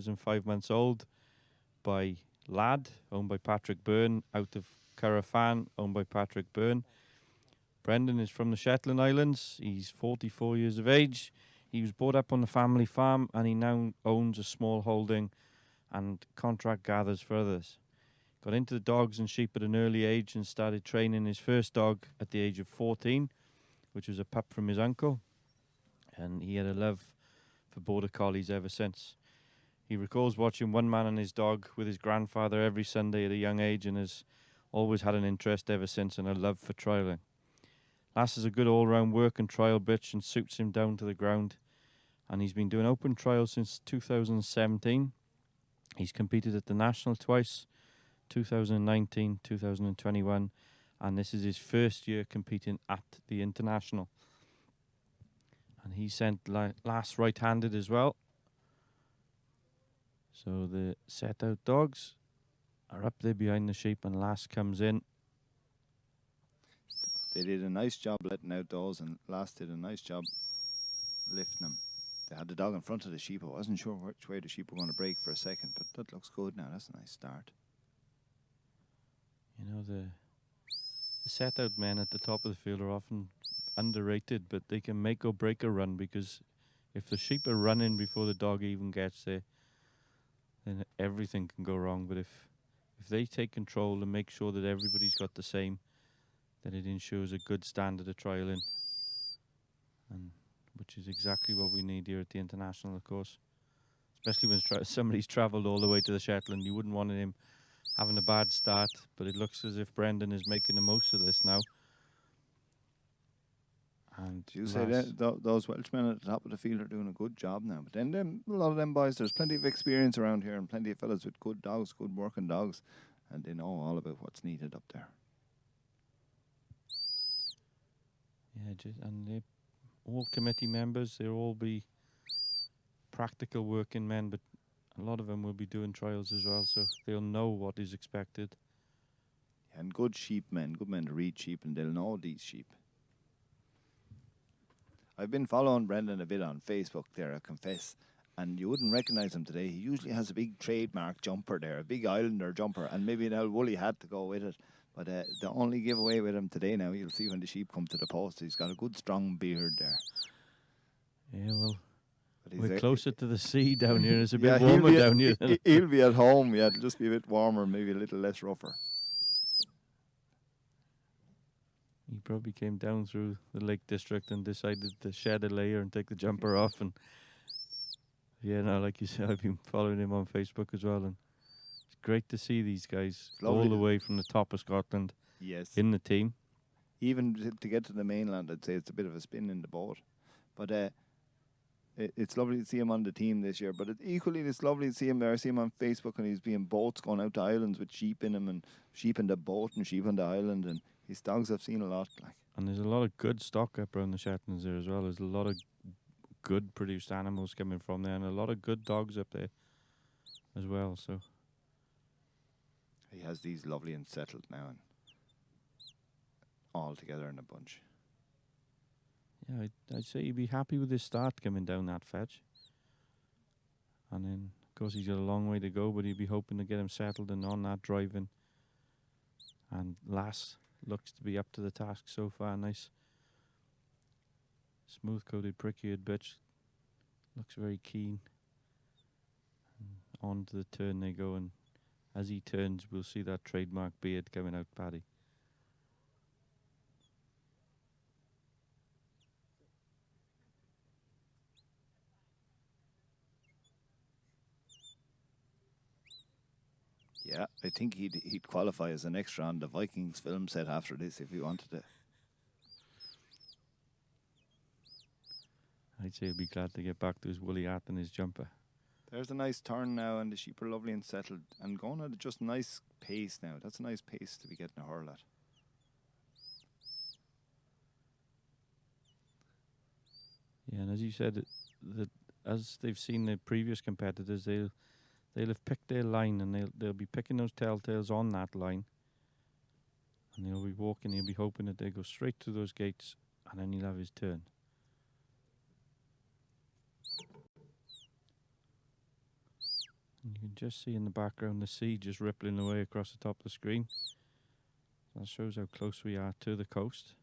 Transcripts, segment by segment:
years and 5 months old by Lad, owned by Patrick Byrne, out of Currafan, owned by Patrick Byrne. Brendan is from the Shetland Islands. He's 44 years of age. He was brought up on the family farm and he now owns a small holding and contract gathers for others. Got into the dogs and sheep at an early age and started training his first dog at the age of 14, which was a pup from his uncle. And he had a love for border collies ever since. He recalls watching One Man and His Dog with his grandfather every Sunday at a young age and has always had an interest ever since and a love for trialling. Lass is a good all-round work and trial bitch and suits him down to the ground. And he's been doing open trials since 2017. He's competed at the National twice, 2019, 2021, and this is his first year competing at the International. And he sent Lass right-handed as well. So the set-out dogs are up there behind the sheep and Lass comes in. They did a nice job letting out those, and Lass did a nice job lifting them. They had the dog in front of the sheep. I wasn't sure which way the sheep were going to break for a second, but that looks good now. That's a nice start. You know, the set-out men at the top of the field are often underrated, but they can make or break a run, because if the sheep are running before the dog even gets there, then everything can go wrong. But if they take control and make sure that everybody's got the same, then it ensures a good standard of trialing, and which is exactly what we need here at the International, of course. Especially when somebody's travelled all the way to the Shetland. You wouldn't want him having a bad start, but it looks as if Brendan is making the most of this now. And you say that those Welshmen at the top of the field are doing a good job now. But then a lot of them boys, there's plenty of experience around here and plenty of fellas with good dogs, good working dogs, and they know all about what's needed up there. Yeah, and they're all committee members. They'll all be practical working men, but a lot of them will be doing trials as well, so they'll know what is expected. And good men to read sheep, and they'll know these sheep. I've been following Brendan a bit on Facebook there, I confess, and you wouldn't recognise him today. He usually has a big trademark jumper there, a big Islander jumper, and maybe an old woolly hat to go with it. But the only giveaway with him today now, you'll see when the sheep come to the post, he's got a good strong beard there. Yeah, well, we're closer to the sea down here. It's a bit yeah, warmer down here. He'll be at home, yeah, it'll just be a bit warmer, maybe a little less rougher. He probably came down through the Lake District and decided to shed a layer and take the jumper off. And yeah, no, like you said, I've been following him on Facebook as well, and it's great to see these guys all the way from the top of Scotland in the team. Even to get to the mainland, I'd say it's a bit of a spin in the boat. But it's lovely to see him on the team this year. But equally, it's lovely to see him there. I see him on Facebook, and he's being boats going out to islands with sheep in him, and sheep in the boat and sheep on the island. And his dogs I've seen a lot. And there's a lot of good stock up around the Shetlands there as well. There's a lot of good produced animals coming from there, and a lot of good dogs up there as well. So he has these lovely and settled now, and all together in a bunch. Yeah, I'd say he'd be happy with his start coming down that fetch. And then, of course, he's got a long way to go, but he'd be hoping to get him settled and on that driving. And Lass looks to be up to the task so far. Nice, smooth-coated, prick-eared bitch. Looks very keen. And on to the turn they go, and as he turns, we'll see that trademark beard coming out, Paddy. Yeah, I think he'd qualify as an extra on the Vikings film set after this if he wanted to. I'd say he'd be glad to get back to his woolly hat and his jumper. There's a nice turn now, and the sheep are lovely and settled, and going at just a nice pace now. That's a nice pace to be getting a hurl at. Yeah, and as you said, that as they've seen the previous competitors, they'll have picked their line, and they'll be picking those telltales on that line, and he'll be walking. He'll be hoping that they go straight through those gates, and then he'll have his turn. And you can just see in the background the sea just rippling away across the top of the screen. That shows how close we are to the coast.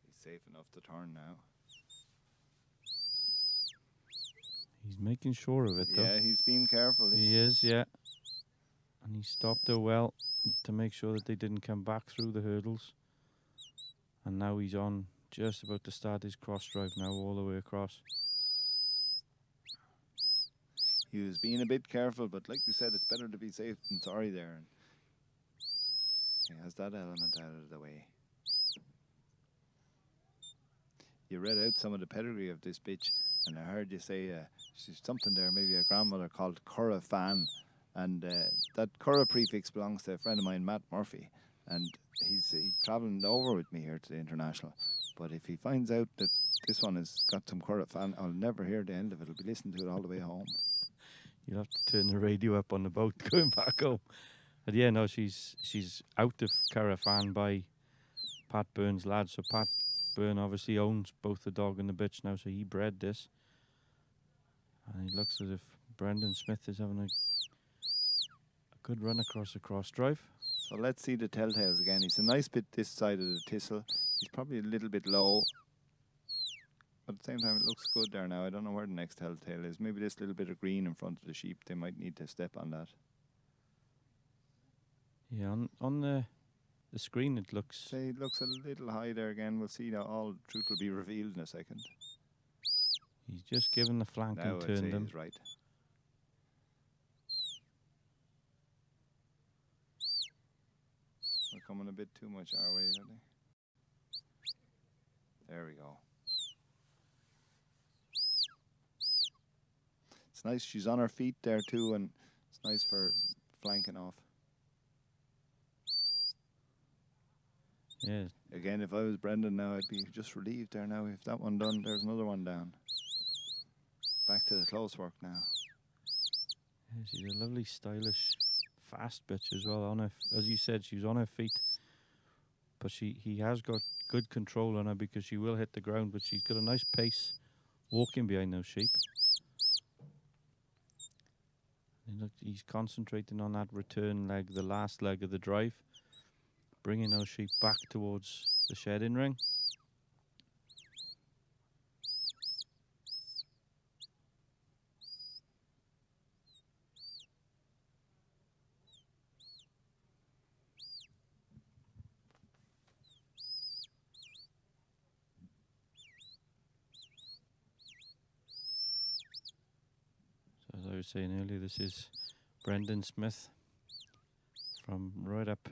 He's safe enough to turn now. He's making sure of it, though. Yeah, he's being careful. He is, yeah. And he stopped her well to make sure that they didn't come back through the hurdles. And now he's on, just about to start his cross drive now, all the way across. He was being a bit careful, but like we said, it's better to be safe than sorry there. And he has that element out of the way. You read out some of the pedigree of this bitch, and I heard you say she's something there, maybe a grandmother called Curra Fan. And that Curra prefix belongs to a friend of mine, Matt Murphy. And he's travelling over with me here to the International. But if he finds out that this one has got some Curra Fan, I'll never hear the end of it. I'll be listening to it all the way home. You'll have to turn the radio up on the boat going back home. But yeah, no, she's out of Caravan by Pat Byrne's lad. So Pat Byrne obviously owns both the dog and the bitch now, so he bred this. And it looks as if Brendan Smith is having a good run across the cross drive. So let's see the telltales again. He's a nice bit this side of the thistle. He's probably a little bit low. But at the same time, it looks good there now. I don't know where the next telltale is. Maybe this little bit of green in front of the sheep. They might need to step on that. Yeah, on the screen it looks... Say it looks a little high there again. We'll see now. All truth will be revealed in a second. He's just given the flank Now and I'd say turned them. he's right. We're coming a bit too much our way, are they? There we go. It's nice. She's on her feet there too, and it's nice for flanking off. Yeah. Again, if I was Brendan now, I'd be just relieved there now. If that one done, there's another one down. Back to the close work now. Yeah, she's a lovely, stylish, fast bitch as well. On her, as you said, she's on her feet, but he has got good control on her because she will hit the ground. But she's got a nice pace walking behind those sheep. And look, he's concentrating on that return leg, the last leg of the drive, bringing those sheep back towards the shedding ring. So as I was saying earlier, this is Brendan Smith from right up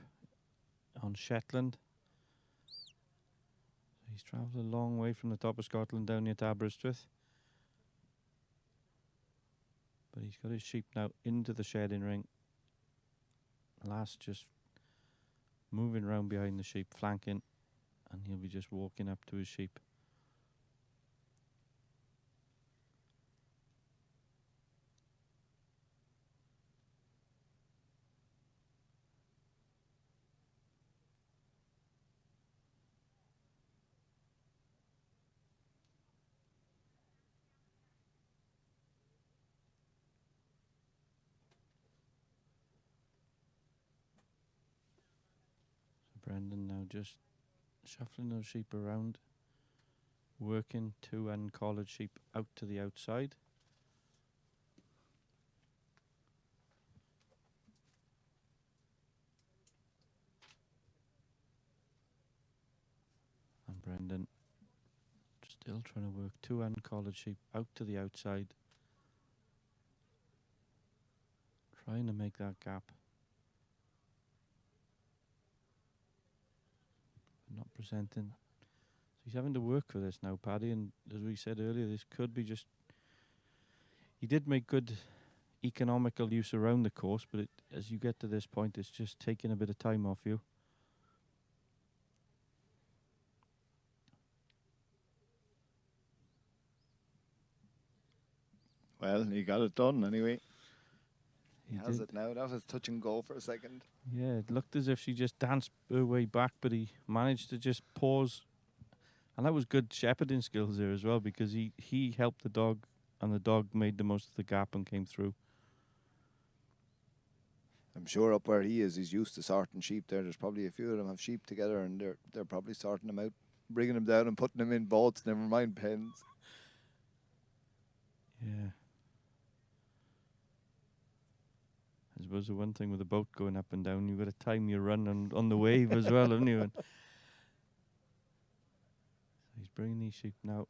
on Shetland. He's travelled a long way from the top of Scotland down near to Aberystwyth. But he's got his sheep now into the shedding ring. Last just moving around behind the sheep, flanking, and he'll be just walking up to his sheep. Brendan now just shuffling those sheep around, working two uncollared sheep out to the outside. And Brendan still trying to work two uncollared sheep out to the outside, trying to make that gap. Not presenting. So he's having to work for this now, Paddy, and as we said earlier, this could be just... He did make good economical use around the course, but as you get to this point, it's just taking a bit of time off you. Well, he got it done anyway. He has did. it now. That was touch and go for a second. Yeah, it looked as if she just danced her way back, but he managed to just pause And that was good shepherding skills there as well, because he helped the dog, and the dog made the most of the gap and came through. I'm sure up where he is, he's used to sorting sheep there. There's probably a few of them have sheep together, and they're probably sorting them out, bringing them down and putting them in boats, never mind pens. Yeah. I suppose the one thing with a boat going up and down, you've got to time your run on the wave as well, haven't you? And he's bringing these sheep now.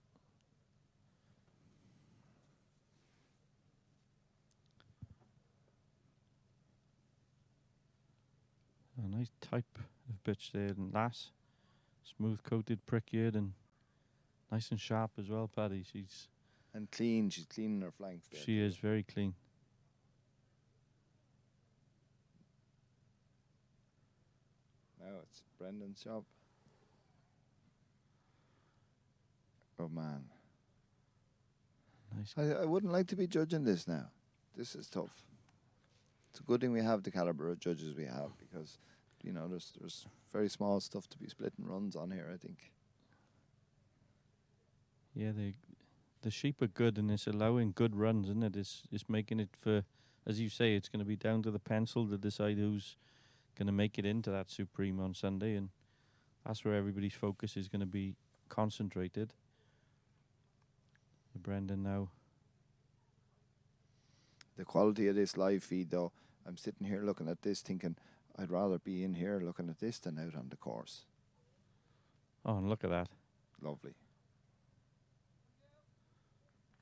A nice type of bitch there, and lass. Smooth coated, prick eared, and nice and sharp as well, Paddy. And clean. She's cleaning her flanks there. She is very clean. Now it's Brendan's job. Oh, man. Nice. I wouldn't like to be judging this now. This is tough. It's a good thing we have the calibre of judges we have, because, you know, there's very small stuff to be splitting runs on here, I think. Yeah, the sheep are good, and it's allowing good runs, isn't it? It's making it for, as you say, it's going to be down to the pencil to decide who's going to make it into that Supreme on Sunday, and that's where everybody's focus is going to be concentrated. Brendan now. The quality of this live feed, though, I'm sitting here looking at this thinking I'd rather be in here looking at this than out on the course. Oh, and look at that. Lovely.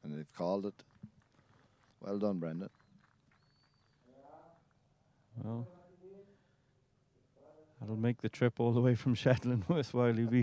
And they've called it. Well done, Brendan. Well, that'll make the trip all the way from Shetland worthwhile. He'll be